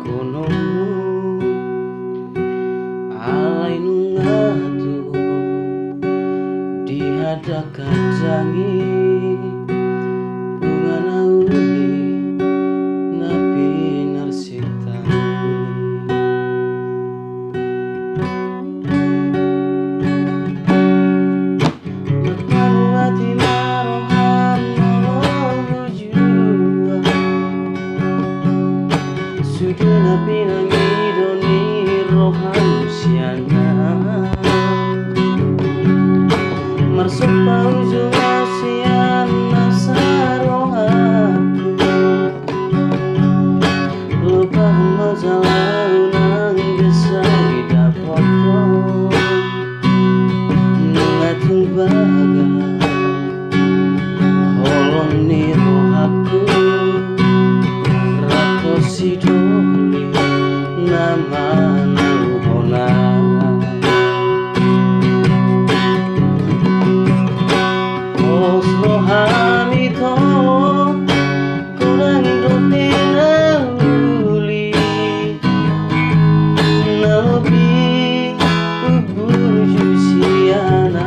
kono alai nungatu dihadakan jangi bunga nauni napi narsitani hati marohan jua sudah napi nangidoni rohan siana marsuk paujung asian nasarohaku lupa majalah nang desa widapoto ngatung baga holon ni rohaku rato sidoli nama nuhona os rohani to kurang dote nauli nabi uburu siana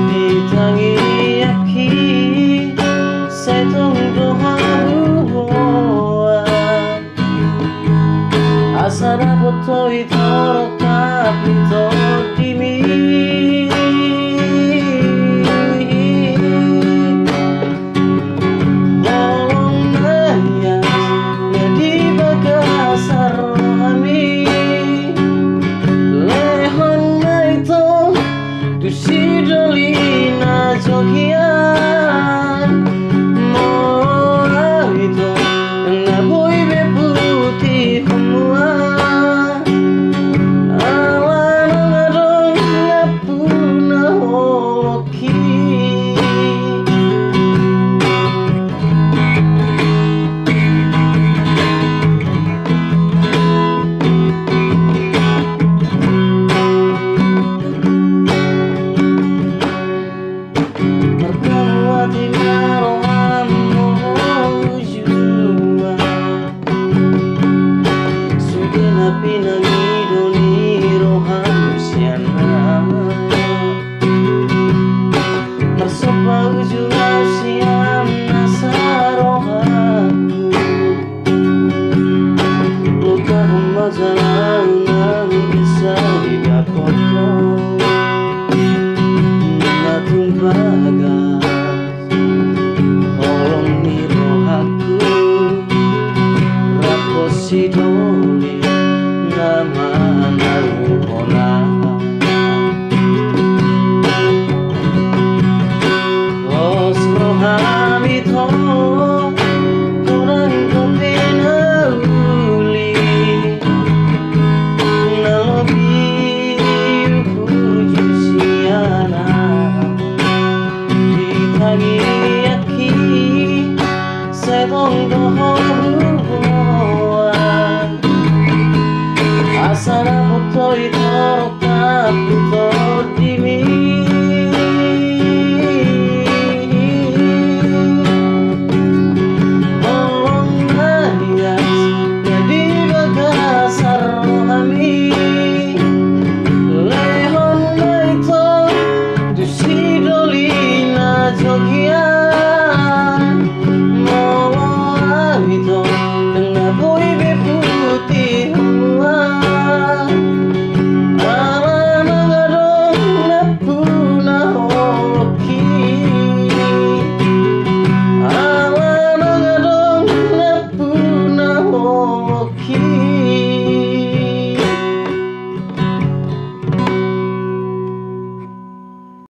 ditangi yaki setong doha asara botoi